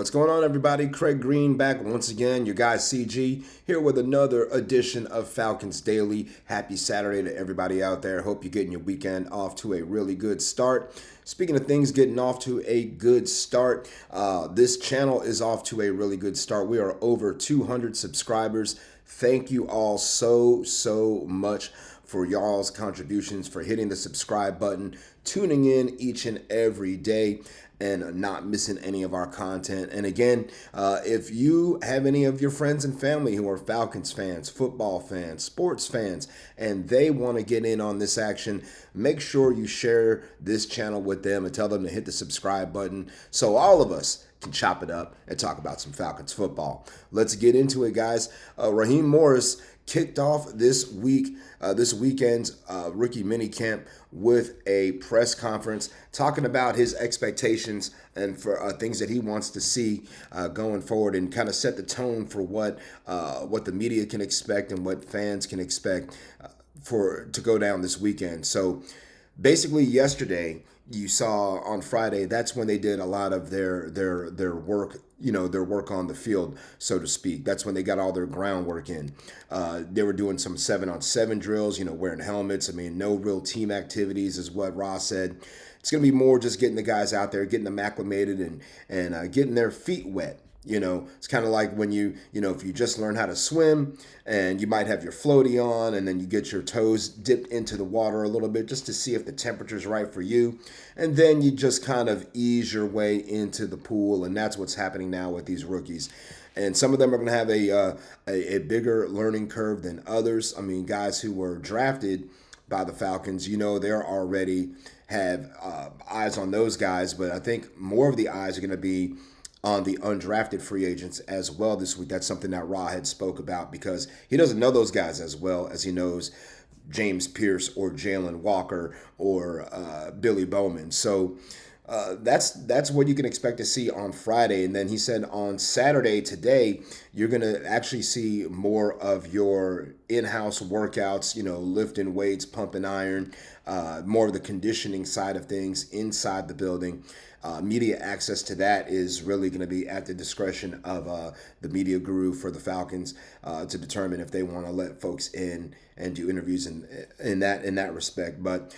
What's going on, everybody? Craig Green back once again. Your guy CG here with another edition of Falcons Daily. Happy Saturday to everybody out there. Hope you're getting your weekend off to a really good start. Speaking of things getting off to a good start, this channel is off to a really good start. We are over 200 subscribers. Thank you all so much for y'all's contributions, for hitting the subscribe button, tuning in each and every day, and not missing any of our content. And again, if you have any of your friends and family who are Falcons fans, football fans, sports fans, and they want to get in on this action, make sure you share this channel with them and tell them to hit the subscribe button so all of us can chop it up and talk about some Falcons football. Let's get into it, guys. Raheem Morris kicked off this weekend's rookie minicamp with a press conference talking about his expectations and for things that he wants to see going forward, and kind of set the tone for what the media can expect and what fans can expect to go down this weekend. So basically yesterday, you saw on Friday, that's when they did a lot of their work, their work on the field, so to speak. That's when they got all their groundwork in. They were doing some 7-on-7 drills, wearing helmets. I mean, no real team activities is what Ross said. It's going to be more just getting the guys out there, getting them acclimated and getting their feet wet. It's kind of like when if you just learn how to swim and you might have your floaty on and then you get your toes dipped into the water a little bit just to see if the temperature's right for you. And then you just kind of ease your way into the pool. And that's what's happening now with these rookies. And some of them are going to have a bigger learning curve than others. I mean, guys who were drafted by the Falcons, they're already have eyes on those guys. But I think more of the eyes are going to be on the undrafted free agents as well this week. That's something that Ra had spoke about, because he doesn't know those guys as well as he knows James Pierce or Jalen Walker or Billy Bowman. So that's what you can expect to see on Friday. And then he said on Saturday, today, you're going to actually see more of your in-house workouts, lifting weights, pumping iron, more of the conditioning side of things inside the building. Media access to that is really going to be at the discretion of the media guru for the Falcons to determine if they want to let folks in and do interviews in that respect. But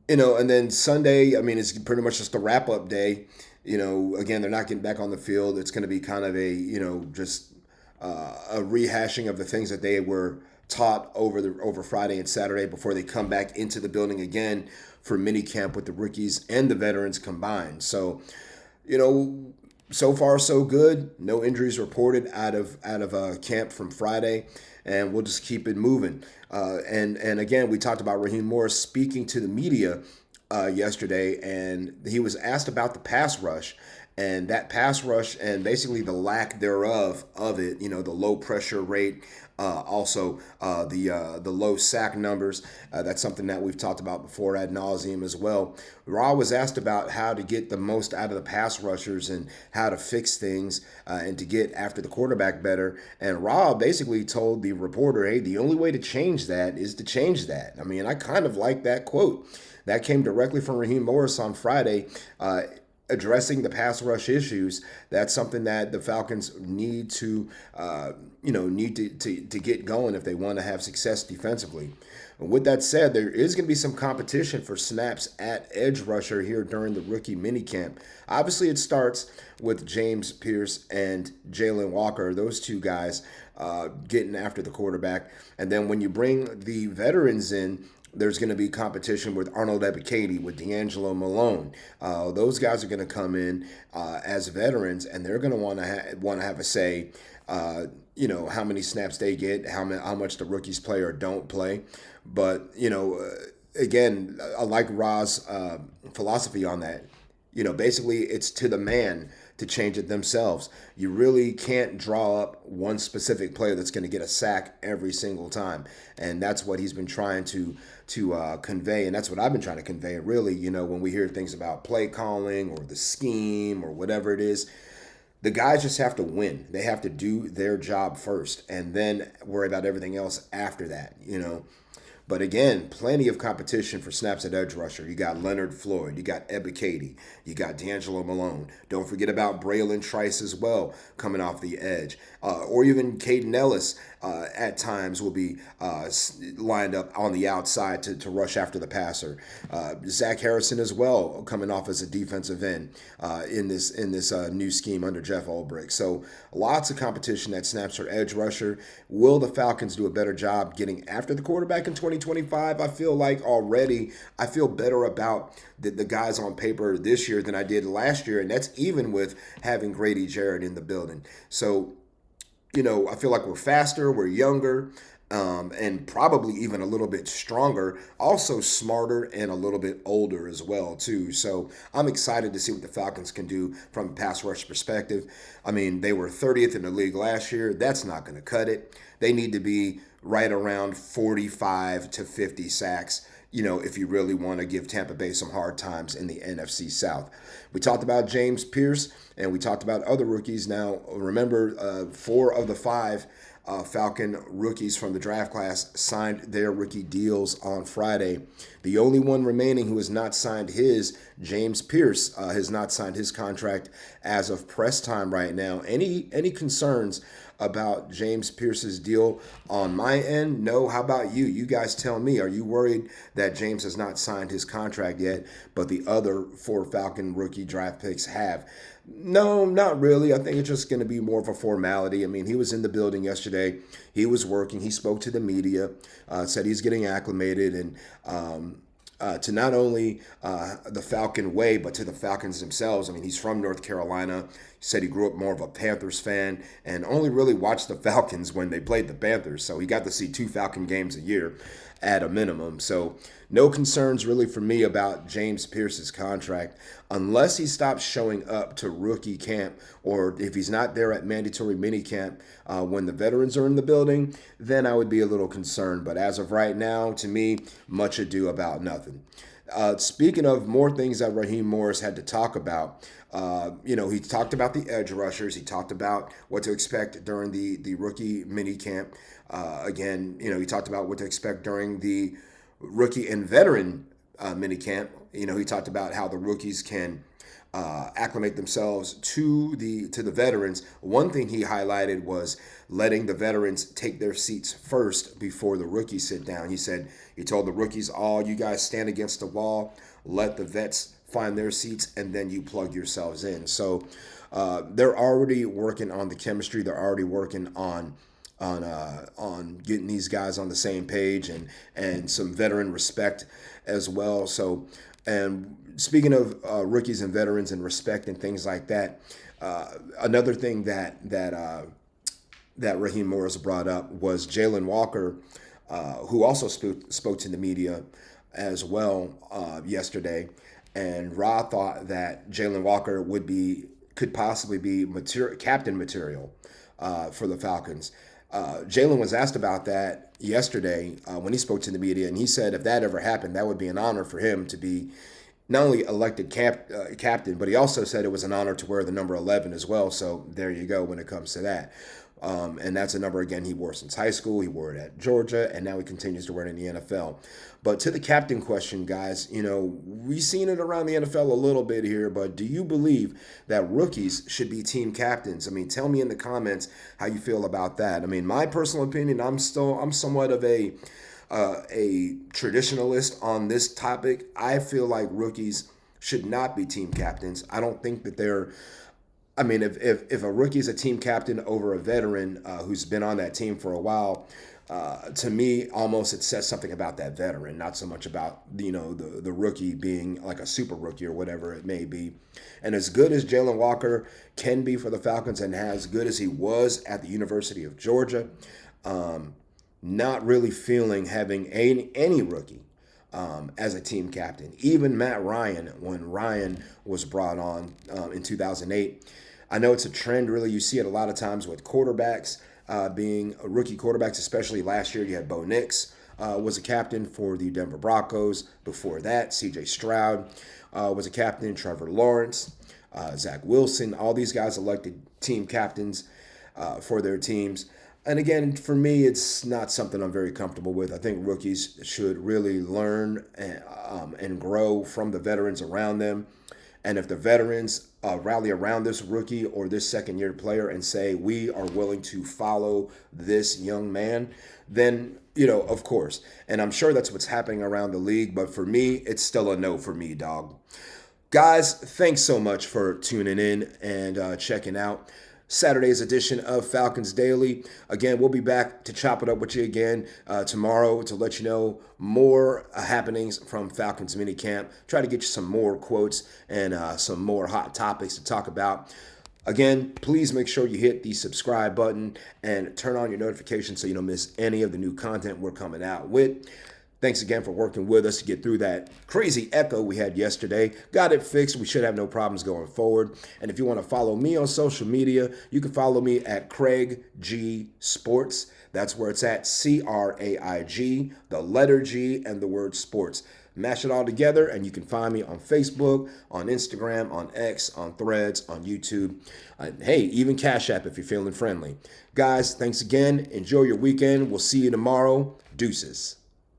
and then Sunday, I mean, it's pretty much just a wrap-up day. Again, they're not getting back on the field. It's going to be kind of just a rehashing of the things that they were taught over Friday and Saturday before they come back into the building again for minicamp with the rookies and the veterans combined. So, so far so good. No injuries reported out of camp from Friday, and we'll just keep it moving. And again, we talked about Raheem Morris speaking to the media yesterday, and he was asked about the pass rush. And that pass rush and basically the lack thereof of it, the low pressure rate, also the low sack numbers. That's something that we've talked about before ad nauseum as well. Ra was asked about how to get the most out of the pass rushers and how to fix things and to get after the quarterback better. And Ra basically told the reporter, hey, the only way to change that is to change that. I mean, I kind of like that quote. That came directly from Raheem Morris on Friday. Addressing the pass rush issues, that's something that the Falcons need to get going if they want to have success defensively. And with that said, there is going to be some competition for snaps at edge rusher here during the rookie minicamp. Obviously, it starts with James Pierce and Jalen Walker, those two guys getting after the quarterback. And then when you bring the veterans in, there's going to be competition with Arnold Ebiketie, with D'Angelo Malone. Those guys are going to come in as veterans, and they're going to want to have a say. How many snaps they get, how much the rookies play or don't play. But again, I like Ra's philosophy on that. Basically, it's to the man to change it themselves. You really can't draw up one specific player that's going to get a sack every single time. And that's what he's been trying to convey. And that's what I've been trying to convey, really, when we hear things about play calling or the scheme or whatever it is. The guys just have to win. They have to do their job first and then worry about everything else after that, But again, plenty of competition for snaps at edge rusher. You got Leonard Floyd, you got Ebiketie, you got D'Angelo Malone. Don't forget about Braylon Trice as well, coming off the edge. Or even Caden Ellis at times will be lined up on the outside to rush after the passer. Zach Harrison as well, coming off as a defensive end in this new scheme under Jeff Ulbrich. So lots of competition at snaps for edge rusher. Will the Falcons do a better job getting after the quarterback in 2025? I feel like already I feel better about the guys on paper this year than I did last year, and that's even with having Grady Jarrett in the building. So, I feel like we're faster, we're younger, and probably even a little bit stronger, also smarter and a little bit older as well, too. So I'm excited to see what the Falcons can do from a pass rush perspective. I mean, they were 30th in the league last year. That's not going to cut it. They need to be right around 45 to 50 sacks, if you really want to give Tampa Bay some hard times in the NFC South. We talked about James Pierce, and we talked about other rookies. Now, remember, 4 of the 5 Falcon rookies from the draft class signed their rookie deals on Friday. The only one remaining who has not signed his, James Pierce, has not signed his contract as of press time right now. Any concerns about James Pierce's deal on my end? No. How about you? You guys tell me. Are you worried that James has not signed his contract yet, but the other 4 Falcon rookie draft picks have? No, not really. I think it's just going to be more of a formality. I mean, he was in the building yesterday. He was working. He spoke to the media, said he's getting acclimated, and to not only the Falcon way, but to the Falcons themselves. I mean, he's from North Carolina. He said he grew up more of a Panthers fan and only really watched the Falcons when they played the Panthers. So he got to see 2 Falcon games a year at a minimum. So no concerns really for me about James Pierce's contract unless he stops showing up to rookie camp, or if he's not there at mandatory minicamp when the veterans are in the building, then I would be a little concerned. But as of right now, to me, much ado about nothing. Speaking of more things that Raheem Morris had to talk about, he talked about the edge rushers. He talked about what to expect during the rookie minicamp. Again, he talked about what to expect during the rookie and veteran minicamp. He talked about how the rookies can acclimate themselves to the veterans. One thing he highlighted was letting the veterans take their seats first before the rookies sit down. He told the rookies, all you guys stand against the wall, let the vets find their seats, and then you plug yourselves in. So they're already working on the chemistry. They're already working on getting these guys on the same page and some veteran respect as well. So, and speaking of rookies and veterans and respect and things like that, another thing that Raheem Morris brought up was Jalen Walker, who also spoke to the media as well yesterday. And Ra thought that Jalen Walker could possibly be captain material for the Falcons. Jalen was asked about that yesterday when he spoke to the media, and he said if that ever happened, that would be an honor for him to be not only elected captain, but he also said it was an honor to wear the number 11 as well. So there you go when it comes to that. And that's a number, again, he wore since high school. He wore it at Georgia, and now he continues to wear it in the NFL. But to the captain question, guys, we've seen it around the NFL a little bit here, but do you believe that rookies should be team captains? I mean, tell me in the comments how you feel about that. I mean, my personal opinion, I'm somewhat of a traditionalist on this topic. I feel like rookies should not be team captains. I don't think that if a rookie is a team captain over a veteran who's been on that team for a while, to me, almost it says something about that veteran, not so much about the rookie being like a super rookie or whatever it may be. And as good as Jalen Walker can be for the Falcons, and as good as he was at the University of Georgia, not really feeling having any rookie as a team captain. Even Matt Ryan, when Ryan was brought on in 2008. I know it's a trend, really. You see it a lot of times with quarterbacks being rookie quarterbacks, especially last year. You had Bo Nix was a captain for the Denver Broncos. Before that, C.J. Stroud was a captain. Trevor Lawrence, Zach Wilson, all these guys elected team captains for their teams. And again, for me, it's not something I'm very comfortable with. I think rookies should really learn and grow from the veterans around them. And if the veterans rally around this rookie or this second year player and say, we are willing to follow this young man, then, of course. And I'm sure that's what's happening around the league. But for me, it's still a no for me, dog. Guys, thanks so much for tuning in and checking out Saturday's edition of Falcons Daily. Again, we'll be back to chop it up with you again tomorrow to let you know more happenings from Falcons minicamp. Try to get you some more quotes and some more hot topics to talk about. Again, please make sure you hit the subscribe button and turn on your notifications so you don't miss any of the new content we're coming out with. Thanks again for working with us to get through that crazy echo we had yesterday. Got it fixed. We should have no problems going forward. And if you want to follow me on social media, you can follow me at Craig G Sports. That's where it's at, CRAIG, the letter G, and the word sports. Mash it all together, and you can find me on Facebook, on Instagram, on X, on Threads, on YouTube. Hey, even Cash App if you're feeling friendly. Guys, thanks again. Enjoy your weekend. We'll see you tomorrow. Deuces.